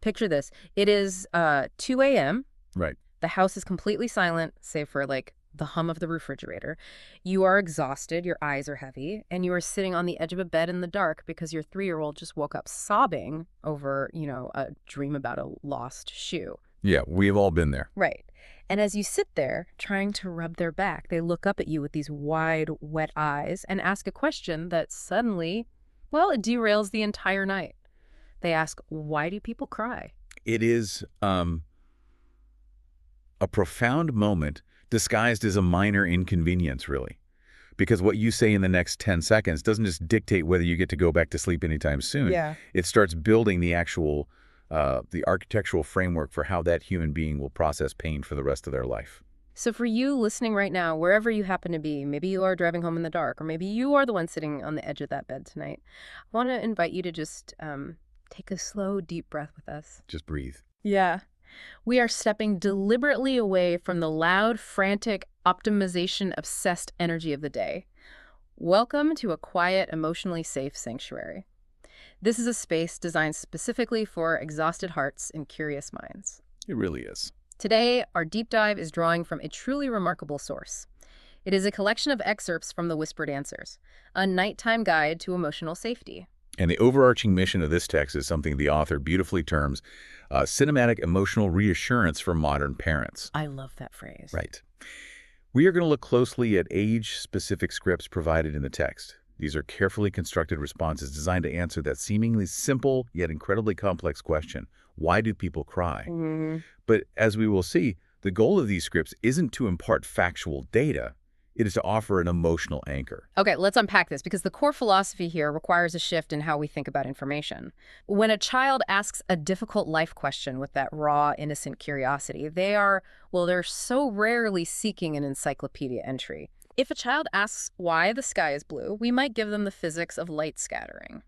Picture this. It is 2 a.m. Right. The house is completely silent, save for like the hum of the refrigerator. You are exhausted, your eyes are heavy, and you are sitting on the edge of a bed in the dark because your 3-year-old just woke up sobbing over, a dream about a lost shoe. Yeah, we've all been there. Right. And as you sit there trying to rub their back, they look up at you with these wide, wet eyes and ask a question that suddenly, well, it derails the entire night. They ask, why do people cry? It is a profound moment disguised as a minor inconvenience, really. Because what you say in the next 10 seconds doesn't just dictate whether you get to go back to sleep anytime soon. Yeah. It starts building the actual, the architectural framework for how that human being will process pain for the rest of their life. So for you listening right now, wherever you happen to be, maybe you are driving home in the dark, or maybe you are the one sitting on the edge of that bed tonight, I want to invite you to just take a slow, deep breath with us. Just breathe. Yeah. We are stepping deliberately away from the loud, frantic, optimization-obsessed energy of the day. Welcome to a quiet, emotionally safe sanctuary. This is a space designed specifically for exhausted hearts and curious minds. It really is. Today, our deep dive is drawing from a truly remarkable source. It is a collection of excerpts from The Whispered Answers, a nighttime guide to emotional safety. And the overarching mission of this text is something the author beautifully terms cinematic emotional reassurance for modern parents. I love that phrase. Right. We are going to look closely at age-specific scripts provided in the text. These are carefully constructed responses designed to answer that seemingly simple yet incredibly complex question, why do people cry? Mm-hmm. But as we will see, the goal of these scripts isn't to impart factual data. It is to offer an emotional anchor. Okay, let's unpack this because the core philosophy here requires a shift in how we think about information. When a child asks a difficult life question with that raw, innocent curiosity, they're so rarely seeking an encyclopedia entry. If a child asks why the sky is blue, we might give them the physics of light scattering.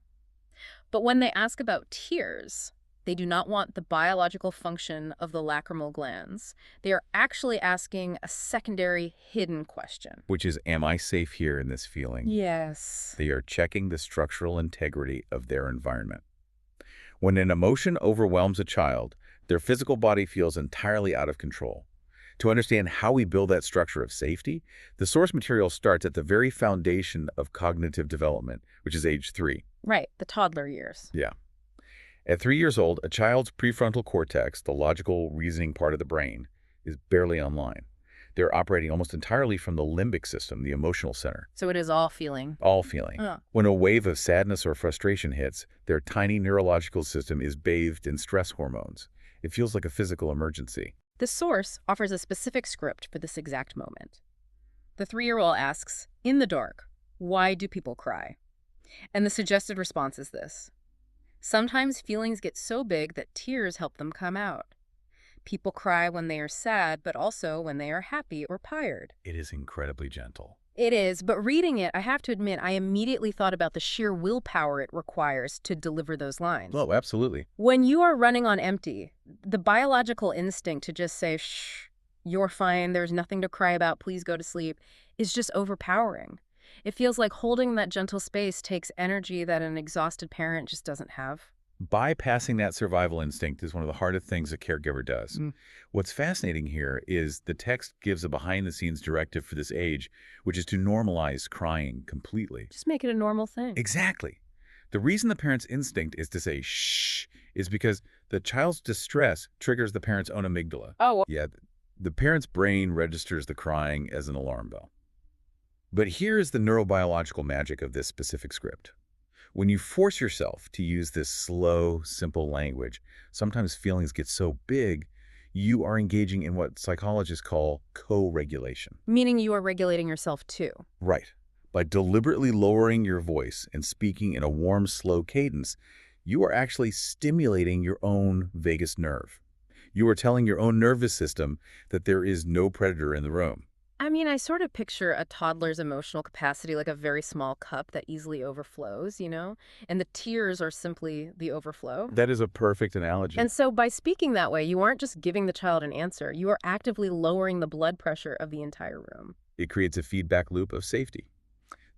But when they ask about tears, they do not want the biological function of the lacrimal glands. They are actually asking a secondary hidden question. Which is, am I safe here in this feeling? Yes. They are checking the structural integrity of their environment. When an emotion overwhelms a child, their physical body feels entirely out of control. To understand how we build that structure of safety, the source material starts at the very foundation of cognitive development, which is age 3. Right, the toddler years. Yeah. At 3 years old, a child's prefrontal cortex, the logical reasoning part of the brain, is barely online. They're operating almost entirely from the limbic system, the emotional center. So it is all feeling. All feeling. When a wave of sadness or frustration hits, their tiny neurological system is bathed in stress hormones. It feels like a physical emergency. The source offers a specific script for this exact moment. The 3-year-old asks, in the dark, why do people cry? And the suggested response is this. Sometimes feelings get so big that tears help them come out. People cry when they are sad, but also when they are happy or tired. It is incredibly gentle. It is, but reading it, I have to admit, I immediately thought about the sheer willpower it requires to deliver those lines. Oh, absolutely. When you are running on empty, the biological instinct to just say, shh, you're fine, there's nothing to cry about, please go to sleep, is just overpowering. It feels like holding that gentle space takes energy that an exhausted parent just doesn't have. Bypassing that survival instinct is one of the hardest things a caregiver does. What's fascinating here is the text gives a behind-the-scenes directive for this age, which is to normalize crying completely. Just make it a normal thing. Exactly. The reason the parent's instinct is to say shh is because the child's distress triggers the parent's own amygdala. Oh. Yeah, the parent's brain registers the crying as an alarm bell. But here is the neurobiological magic of this specific script. When you force yourself to use this slow, simple language, sometimes feelings get so big, you are engaging in what psychologists call co-regulation. Meaning you are regulating yourself too. Right. By deliberately lowering your voice and speaking in a warm, slow cadence, you are actually stimulating your own vagus nerve. You are telling your own nervous system that there is no predator in the room. I mean, I sort of picture a toddler's emotional capacity like a very small cup that easily overflows, and the tears are simply the overflow. That is a perfect analogy. And so by speaking that way, you aren't just giving the child an answer, you are actively lowering the blood pressure of the entire room. It creates a feedback loop of safety.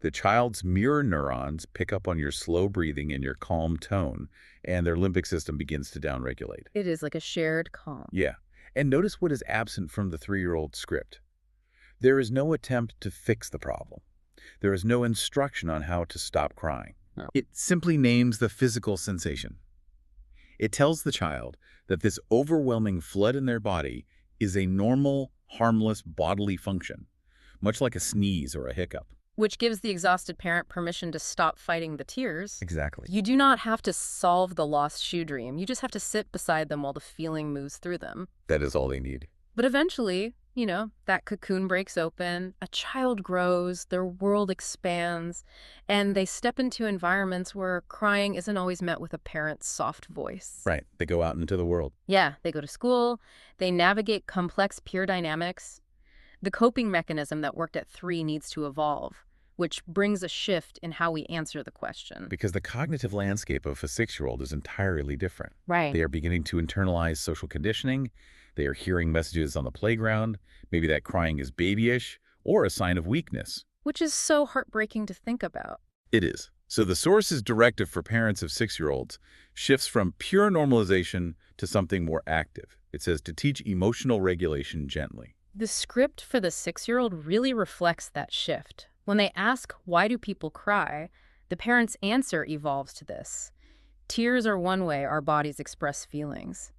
The child's mirror neurons pick up on your slow breathing and your calm tone, and their limbic system begins to downregulate. It is like a shared calm. Yeah. And notice what is absent from the 3-year-old script. There is no attempt to fix the problem. There is no instruction on how to stop crying. No. It simply names the physical sensation. It tells the child that this overwhelming flood in their body is a normal, harmless bodily function, much like a sneeze or a hiccup. Which gives the exhausted parent permission to stop fighting the tears. Exactly. You do not have to solve the lost shoe dream. You just have to sit beside them while the feeling moves through them. That is all they need. But eventually, that cocoon breaks open, a child grows, their world expands, and they step into environments where crying isn't always met with a parent's soft voice. Right. They go out into the world. Yeah, they go to school, they navigate complex peer dynamics. The coping mechanism that worked at 3 needs to evolve, which brings a shift in how we answer the question. Because the cognitive landscape of a 6-year-old is entirely different. Right. They are beginning to internalize social conditioning. They are hearing messages on the playground, maybe that crying is babyish or a sign of weakness. Which is so heartbreaking to think about. It is. So the source's directive for parents of 6-year-olds shifts from pure normalization to something more active. It says to teach emotional regulation gently. The script for the 6-year-old really reflects that shift. When they ask, why do people cry, the parent's answer evolves to this. Tears are one way our bodies express feelings.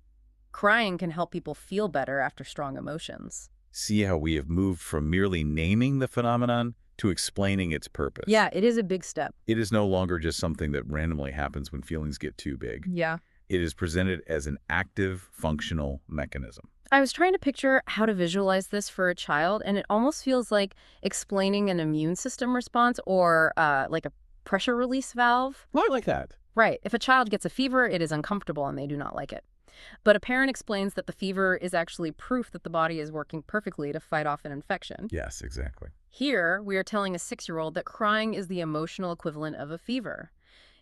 Crying can help people feel better after strong emotions. See how we have moved from merely naming the phenomenon to explaining its purpose. Yeah, it is a big step. It is no longer just something that randomly happens when feelings get too big. Yeah. It is presented as an active, functional mechanism. I was trying to picture how to visualize this for a child, and it almost feels like explaining an immune system response or like a pressure release valve. Not like that. Right. If a child gets a fever, it is uncomfortable and they do not like it. But a parent explains that the fever is actually proof that the body is working perfectly to fight off an infection. Yes, exactly. Here, we are telling a 6-year-old that crying is the emotional equivalent of a fever.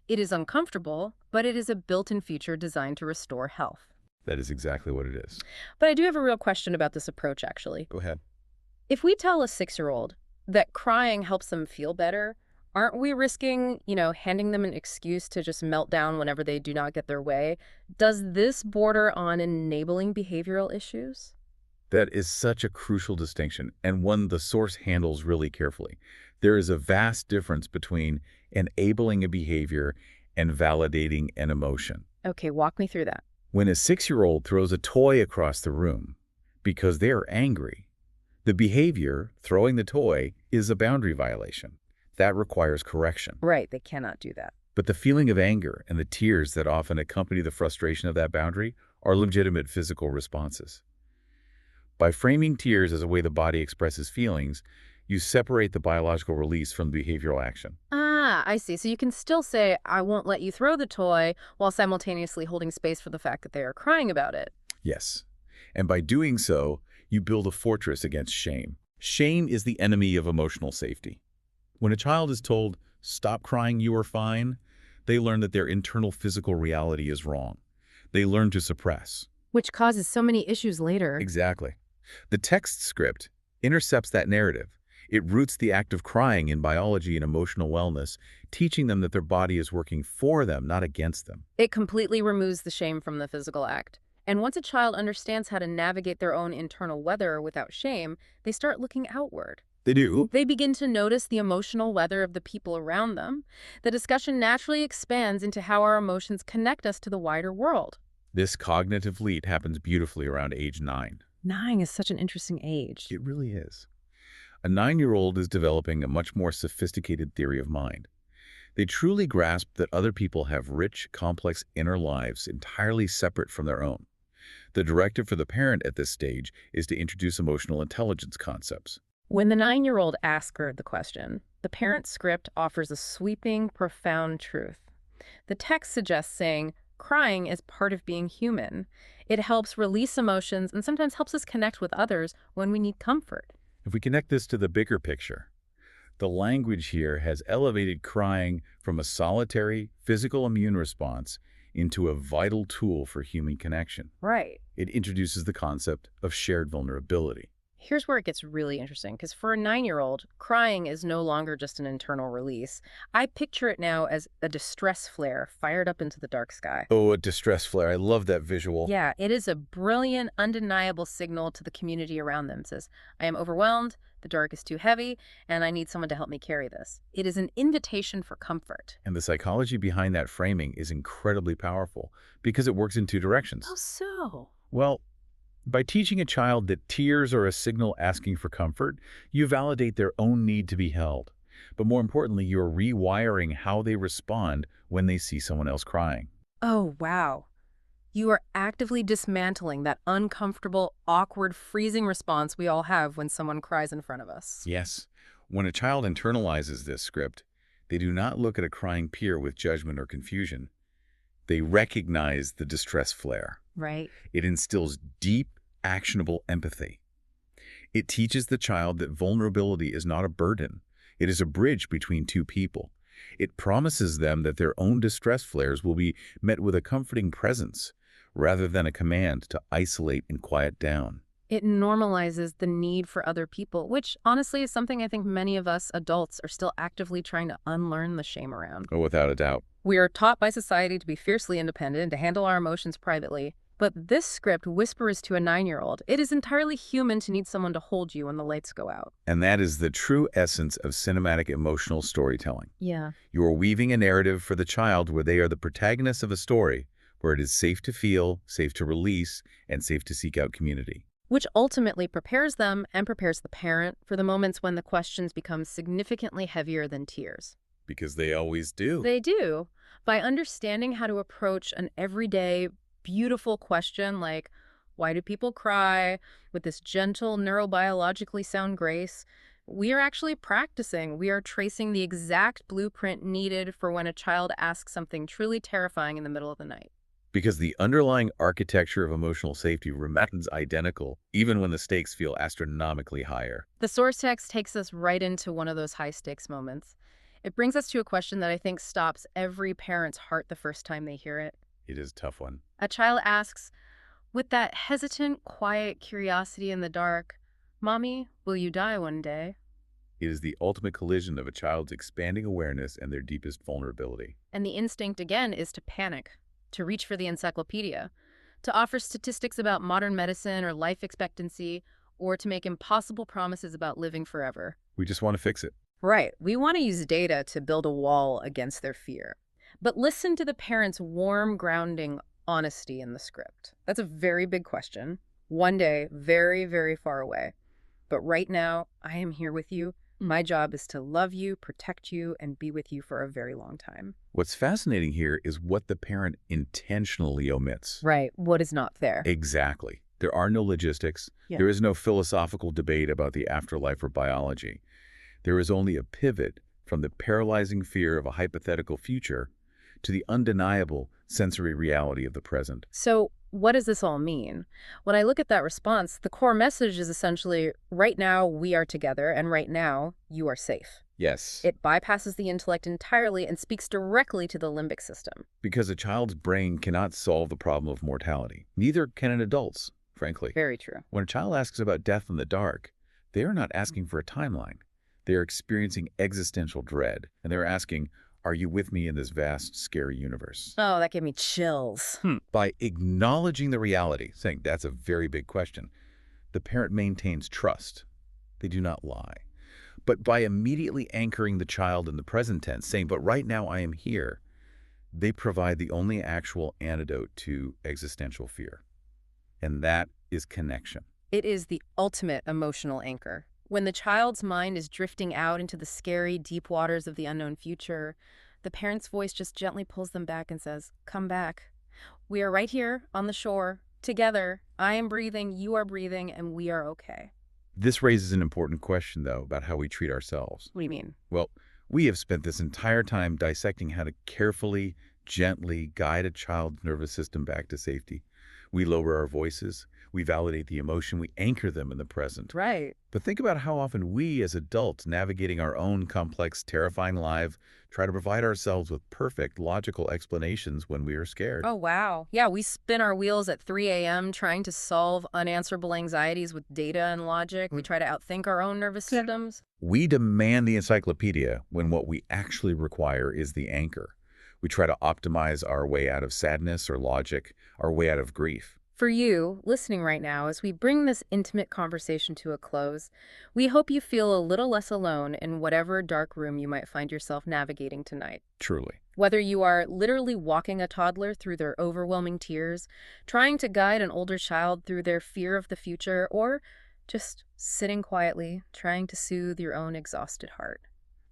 It is uncomfortable, but it is a built-in feature designed to restore health. That is exactly what it is. But I do have a real question about this approach, actually. Go ahead. If we tell a 6-year-old that crying helps them feel better, aren't we risking, handing them an excuse to just melt down whenever they do not get their way? Does this border on enabling behavioral issues? That is such a crucial distinction, and one the source handles really carefully. There is a vast difference between enabling a behavior and validating an emotion. Okay, walk me through that. When a 6-year-old throws a toy across the room because they are angry, the behavior, throwing the toy, is a boundary violation. That requires correction. Right, they cannot do that. But the feeling of anger and the tears that often accompany the frustration of that boundary are legitimate physical responses. By framing tears as a way the body expresses feelings, you separate the biological release from the behavioral action. Ah, I see. So you can still say, I won't let you throw the toy, while simultaneously holding space for the fact that they are crying about it. Yes. And by doing so, you build a fortress against shame. Shame is the enemy of emotional safety. When a child is told, stop crying, you are fine, they learn that their internal physical reality is wrong. They learn to suppress. Which causes so many issues later. Exactly. The text script intercepts that narrative. It roots the act of crying in biology and emotional wellness, teaching them that their body is working for them, not against them. It completely removes the shame from the physical act. And once a child understands how to navigate their own internal weather without shame, they start looking outward. They do. They begin to notice the emotional weather of the people around them. The discussion naturally expands into how our emotions connect us to the wider world. This cognitive leap happens beautifully around age 9. 9 is such an interesting age. It really is. A 9-year-old is developing a much more sophisticated theory of mind. They truly grasp that other people have rich, complex inner lives entirely separate from their own. The directive for the parent at this stage is to introduce emotional intelligence concepts. When the 9-year-old asks her the question, the parent script offers a sweeping, profound truth. The text suggests saying, crying is part of being human. It helps release emotions and sometimes helps us connect with others when we need comfort. If we connect this to the bigger picture, the language here has elevated crying from a solitary, physical immune response into a vital tool for human connection. Right. It introduces the concept of shared vulnerability. Here's where it gets really interesting, because for a 9-year-old, crying is no longer just an internal release. I picture it now as a distress flare fired up into the dark sky. Oh, a distress flare. I love that visual. Yeah, it is a brilliant, undeniable signal to the community around them. It says, I am overwhelmed, the dark is too heavy, and I need someone to help me carry this. It is an invitation for comfort. And the psychology behind that framing is incredibly powerful because it works in two directions. Oh, so? Well, by teaching a child that tears are a signal asking for comfort, you validate their own need to be held. But more importantly, you're rewiring how they respond when they see someone else crying. Oh, wow. You are actively dismantling that uncomfortable, awkward, freezing response we all have when someone cries in front of us. Yes, when a child internalizes this script, they do not look at a crying peer with judgment or confusion. They recognize the distress flare. Right. It instills deep, actionable empathy. It teaches the child that vulnerability is not a burden. It is a bridge between two people. It promises them that their own distress flares will be met with a comforting presence, rather than a command to isolate and quiet down. It normalizes the need for other people, which honestly is something I think many of us adults are still actively trying to unlearn the shame around. Oh, without a doubt. We are taught by society to be fiercely independent and to handle our emotions privately. But this script whispers to a 9-year-old, it is entirely human to need someone to hold you when the lights go out. And that is the true essence of cinematic emotional storytelling. Yeah. You are weaving a narrative for the child where they are the protagonists of a story, where it is safe to feel, safe to release, and safe to seek out community. Which ultimately prepares them and prepares the parent for the moments when the questions become significantly heavier than tears. Because they always do. They do. By understanding how to approach an everyday, beautiful question like, why do people cry, with this gentle, neurobiologically sound grace, we are actually practicing. We are tracing the exact blueprint needed for when a child asks something truly terrifying in the middle of the night. Because the underlying architecture of emotional safety remains identical, even when the stakes feel astronomically higher. The source text takes us right into one of those high-stakes moments. It brings us to a question that I think stops every parent's heart the first time they hear it. It is a tough one. A child asks, with that hesitant, quiet curiosity in the dark, Mommy, will you die one day? It is the ultimate collision of a child's expanding awareness and their deepest vulnerability. And the instinct, again, is to panic, to reach for the encyclopedia, to offer statistics about modern medicine or life expectancy, or to make impossible promises about living forever. We just want to fix it. Right. We want to use data to build a wall against their fear. But listen to the parent's warm, grounding honesty in the script. That's a very big question. One day, very, very far away. But right now, I am here with you. My job is to love you, protect you, and be with you for a very long time. What's fascinating here is what the parent intentionally omits. Right. What is not there? Exactly. There are no logistics. Yeah. There is no philosophical debate about the afterlife or biology. There is only a pivot from the paralyzing fear of a hypothetical future to the undeniable sensory reality of the present. So what does this all mean? When I look at that response, the core message is essentially, right now we are together, and right now you are safe. Yes. It bypasses the intellect entirely and speaks directly to the limbic system. Because a child's brain cannot solve the problem of mortality. Neither can an adult's, frankly. Very true. When a child asks about death in the dark, they are not asking for a timeline. They are experiencing existential dread, and they're asking, are you with me in this vast, scary universe? Oh, that gave me chills. By acknowledging the reality, saying that's a very big question, the parent maintains trust. They do not lie. But by immediately anchoring the child in the present tense, saying, but right now I am here, they provide the only actual antidote to existential fear. And that is connection. It is the ultimate emotional anchor. When the child's mind is drifting out into the scary, deep waters of the unknown future, the parent's voice just gently pulls them back and says, come back. We are right here on the shore, together. I am breathing, you are breathing, and we are okay. This raises an important question, though, about how we treat ourselves. What do you mean? Well, we have spent this entire time dissecting how to carefully, gently guide a child's nervous system back to safety. We lower our voices, we validate the emotion, we anchor them in the present. Right. But think about how often we, as adults navigating our own complex, terrifying life, try to provide ourselves with perfect, logical explanations when we are scared. Oh, wow. Yeah, we spin our wheels at 3 a.m. trying to solve unanswerable anxieties with data and logic. We try to outthink our own nervous systems. We demand the encyclopedia when what we actually require is the anchor. We try to optimize our way out of sadness or logic, our way out of grief. For you, listening right now, as we bring this intimate conversation to a close, we hope you feel a little less alone in whatever dark room you might find yourself navigating tonight. Truly. Whether you are literally walking a toddler through their overwhelming tears, trying to guide an older child through their fear of the future, or just sitting quietly, trying to soothe your own exhausted heart.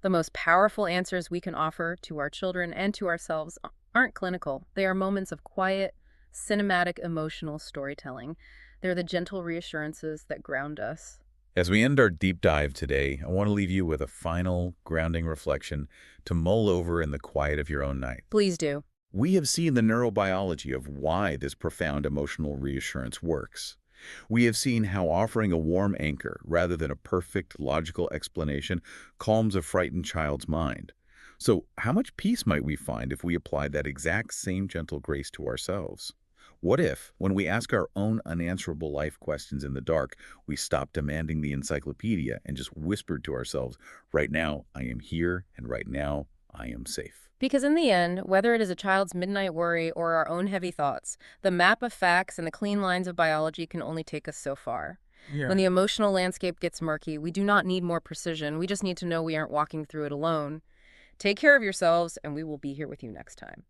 The most powerful answers we can offer to our children and to ourselves aren't clinical. They are moments of quiet, cinematic, emotional storytelling. They're the gentle reassurances that ground us. As we end our deep dive today, I want to leave you with a final, grounding reflection to mull over in the quiet of your own night. Please do. We have seen the neurobiology of why this profound emotional reassurance works. We have seen how offering a warm anchor rather than a perfect, logical explanation calms a frightened child's mind. So, how much peace might we find if we applied that exact same gentle grace to ourselves? What if, when we ask our own unanswerable life questions in the dark, we stopped demanding the encyclopedia and just whispered to ourselves, right now, I am here, and right now, I am safe? Because in the end, whether it is a child's midnight worry or our own heavy thoughts, the map of facts and the clean lines of biology can only take us so far. When the emotional landscape gets murky, we do not need more precision. We just need to know we aren't walking through it alone. Take care of yourselves, and we will be here with you next time.